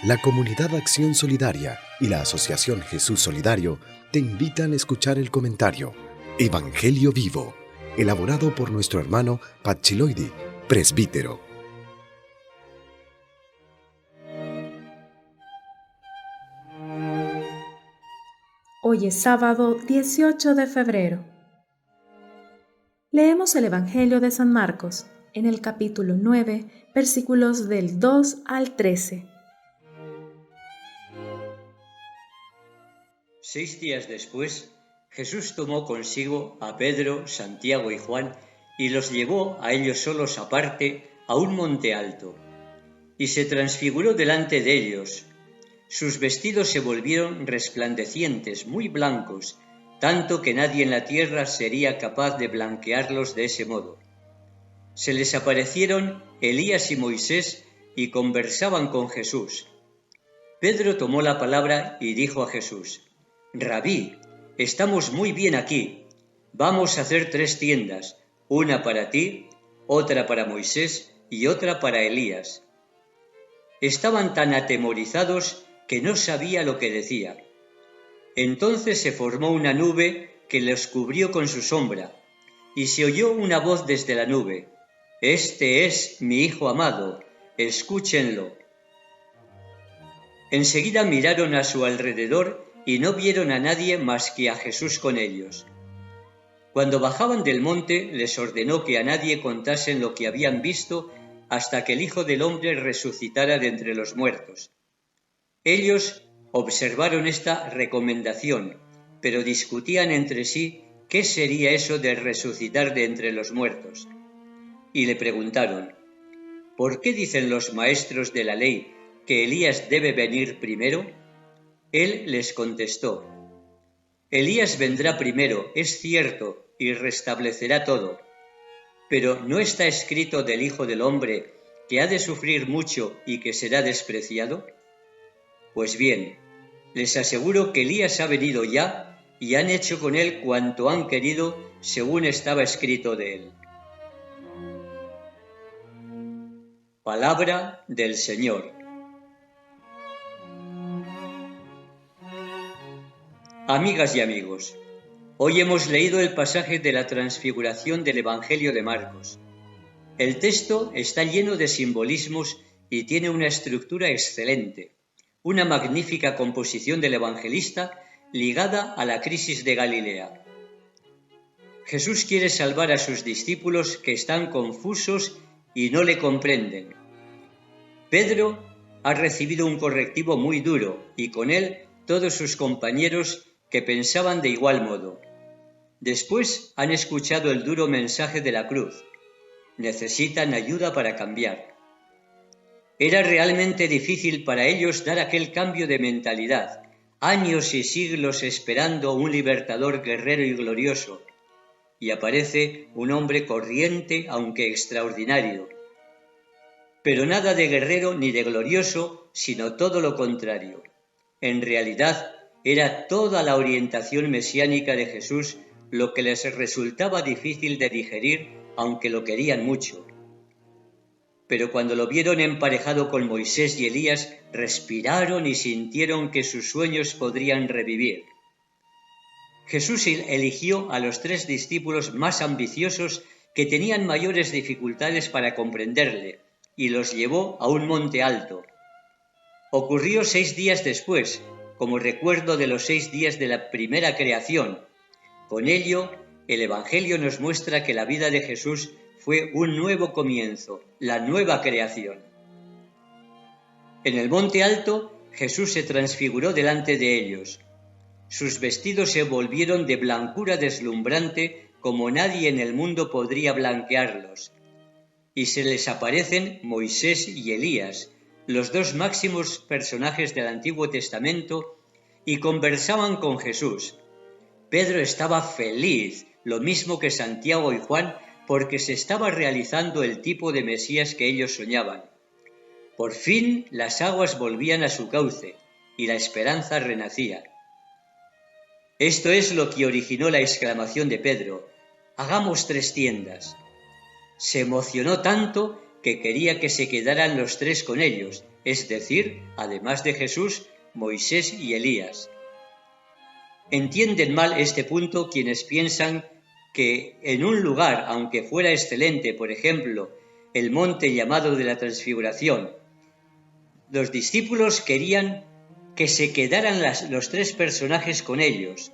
La Comunidad Acción Solidaria y la Asociación Jesús Solidario te invitan a escuchar el comentario Evangelio Vivo, elaborado por nuestro hermano Pachiloidi, presbítero. Hoy es sábado 18 de febrero. Leemos el Evangelio de San Marcos en el capítulo 9, versículos del 2 al 13. 6 días después, Jesús tomó consigo a Pedro, Santiago y Juan y los llevó a ellos solos aparte a un monte alto. Y se transfiguró delante de ellos. Sus vestidos se volvieron resplandecientes, muy blancos, tanto que nadie en la tierra sería capaz de blanquearlos de ese modo. Se les aparecieron Elías y Moisés y conversaban con Jesús. Pedro tomó la palabra y dijo a Jesús: Rabí, estamos muy bien aquí. Vamos a hacer 3 tiendas, una para ti, otra para Moisés y otra para Elías. Estaban tan atemorizados que no sabía lo que decía. Entonces se formó una nube que los cubrió con su sombra, y se oyó una voz desde la nube: Este es mi Hijo amado, escúchenlo. Enseguida miraron a su alrededor y no vieron a nadie más que a Jesús con ellos. Cuando bajaban del monte, les ordenó que a nadie contasen lo que habían visto hasta que el Hijo del Hombre resucitara de entre los muertos. Ellos observaron esta recomendación, pero discutían entre sí qué sería eso de resucitar de entre los muertos. Y le preguntaron: ¿Por qué dicen los maestros de la ley que Elías debe venir primero? Él les contestó: Elías vendrá primero, es cierto, y restablecerá todo. Pero ¿no está escrito del Hijo del Hombre que ha de sufrir mucho y que será despreciado? Pues bien, les aseguro que Elías ha venido ya y han hecho con él cuanto han querido según estaba escrito de él. Palabra del Señor. Amigas y amigos, hoy hemos leído el pasaje de la transfiguración del Evangelio de Marcos. El texto está lleno de simbolismos y tiene una estructura excelente, una magnífica composición del evangelista ligada a la crisis de Galilea. Jesús quiere salvar a sus discípulos que están confusos y no le comprenden. Pedro ha recibido un correctivo muy duro y con él todos sus compañeros que pensaban de igual modo. Después han escuchado el duro mensaje de la cruz. Necesitan ayuda para cambiar. Era realmente difícil para ellos dar aquel cambio de mentalidad, años y siglos esperando un libertador guerrero y glorioso, y aparece un hombre corriente aunque extraordinario. Pero nada de guerrero ni de glorioso, sino todo lo contrario. En realidad, era toda la orientación mesiánica de Jesús lo que les resultaba difícil de digerir, aunque lo querían mucho. Pero cuando lo vieron emparejado con Moisés y Elías, respiraron y sintieron que sus sueños podrían revivir. Jesús eligió a los 3 discípulos más ambiciosos que tenían mayores dificultades para comprenderle y los llevó a un monte alto. Ocurrió 6 días después, como recuerdo de los 6 días de la primera creación. Con ello, el Evangelio nos muestra que la vida de Jesús fue un nuevo comienzo, la nueva creación. En el monte alto, Jesús se transfiguró delante de ellos. Sus vestidos se volvieron de blancura deslumbrante como nadie en el mundo podría blanquearlos. Y se les aparecen Moisés y Elías, los 2 máximos personajes del Antiguo Testamento, y conversaban con Jesús. Pedro estaba feliz, lo mismo que Santiago y Juan, porque se estaba realizando el tipo de Mesías que ellos soñaban. Por fin las aguas volvían a su cauce y la esperanza renacía. Esto es lo que originó la exclamación de Pedro: «Hagamos 3 tiendas». Se emocionó tanto que quería que se quedaran los 3 con ellos, es decir, además de Jesús, Moisés y Elías. Entienden mal este punto quienes piensan que en un lugar, aunque fuera excelente, por ejemplo, el monte llamado de la Transfiguración, los discípulos querían que se quedaran los tres personajes con ellos.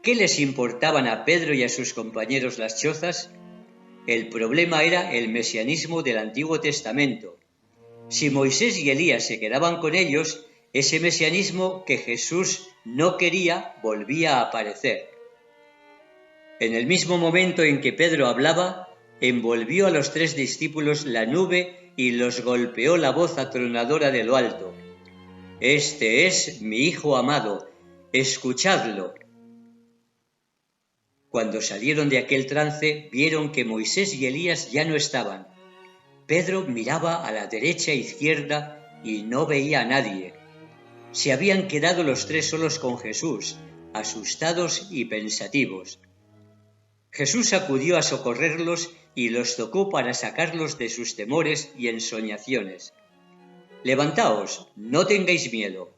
¿Qué les importaban a Pedro y a sus compañeros las chozas? El problema era el mesianismo del Antiguo Testamento. Si Moisés y Elías se quedaban con ellos, ese mesianismo que Jesús no quería volvía a aparecer. En el mismo momento en que Pedro hablaba, envolvió a los tres discípulos la nube y los golpeó la voz atronadora de lo alto. «Este es mi Hijo amado, escuchadlo». Cuando salieron de aquel trance, vieron que Moisés y Elías ya no estaban. Pedro miraba a la derecha e izquierda y no veía a nadie. Se habían quedado los tres solos con Jesús, asustados y pensativos. Jesús acudió a socorrerlos y los tocó para sacarlos de sus temores y ensoñaciones. «Levantaos, no tengáis miedo».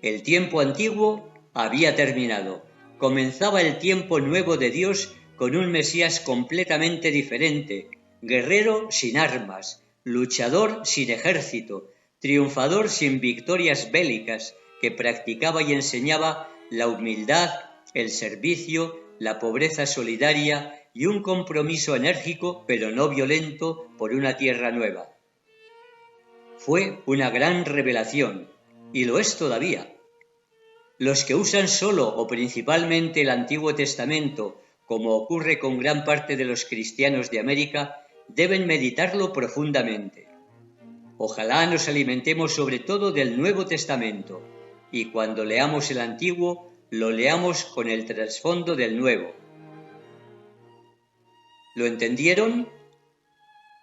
El tiempo antiguo había terminado. Comenzaba el tiempo nuevo de Dios con un Mesías completamente diferente, guerrero sin armas, luchador sin ejército, triunfador sin victorias bélicas, que practicaba y enseñaba la humildad, el servicio, la pobreza solidaria y un compromiso enérgico pero no violento por una tierra nueva. Fue una gran revelación, y lo es todavía. Los que usan solo o principalmente el Antiguo Testamento, como ocurre con gran parte de los cristianos de América, deben meditarlo profundamente. Ojalá nos alimentemos sobre todo del Nuevo Testamento, y cuando leamos el Antiguo, lo leamos con el trasfondo del Nuevo. ¿Lo entendieron?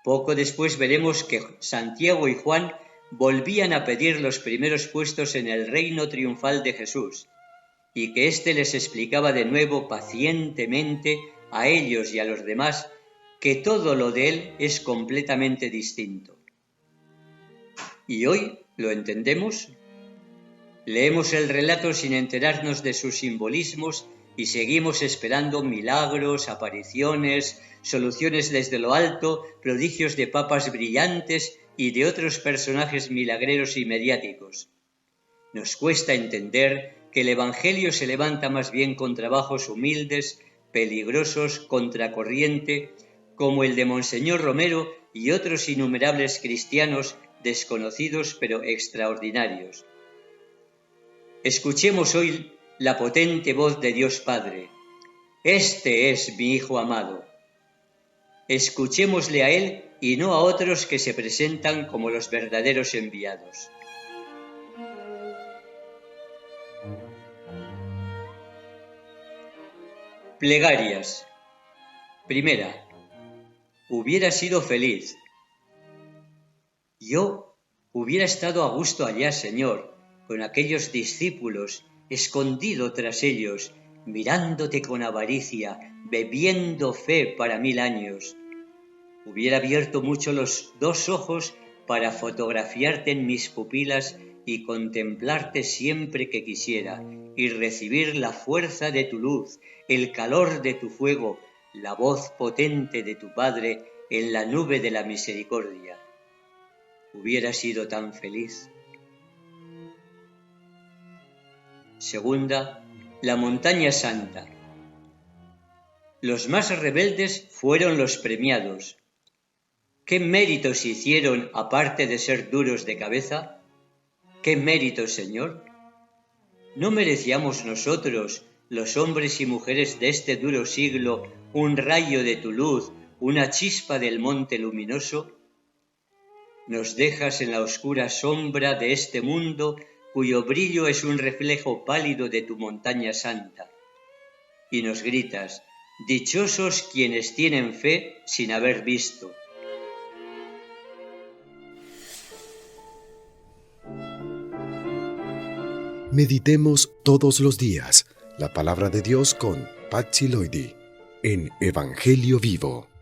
Poco después veremos que Santiago y Juan volvían a pedir los primeros puestos en el reino triunfal de Jesús, y que éste les explicaba de nuevo pacientemente a ellos y a los demás que todo lo de él es completamente distinto. ¿Y hoy lo entendemos? Leemos el relato sin enterarnos de sus simbolismos y seguimos esperando milagros, apariciones, soluciones desde lo alto, prodigios de papas brillantes y de otros personajes milagreros y mediáticos. Nos cuesta entender que el Evangelio se levanta más bien con trabajos humildes, peligrosos, contracorriente, como el de Monseñor Romero y otros innumerables cristianos desconocidos pero extraordinarios. Escuchemos hoy la potente voz de Dios Padre. Este es mi Hijo amado. Escuchémosle a Él y no a otros que se presentan como los verdaderos enviados. Plegarias. Primera. Hubiera sido feliz. Yo hubiera estado a gusto allá, Señor, con aquellos discípulos, escondido tras ellos, mirándote con avaricia, bebiendo fe para 1000 años. Hubiera abierto mucho los 2 ojos para fotografiarte en mis pupilas y contemplarte siempre que quisiera, y recibir la fuerza de tu luz, el calor de tu fuego, la voz potente de tu Padre en la nube de la misericordia. Hubiera sido tan feliz. Segunda, la montaña santa. Los más rebeldes fueron los premiados. ¿Qué méritos hicieron aparte de ser duros de cabeza? ¿Qué méritos, Señor? ¿No merecíamos nosotros, los hombres y mujeres de este duro siglo, un rayo de tu luz, una chispa del monte luminoso? Nos dejas en la oscura sombra de este mundo, cuyo brillo es un reflejo pálido de tu montaña santa. Y nos gritas, dichosos quienes tienen fe sin haber visto. Meditemos todos los días la palabra de Dios con Pacci Loidi en Evangelio Vivo.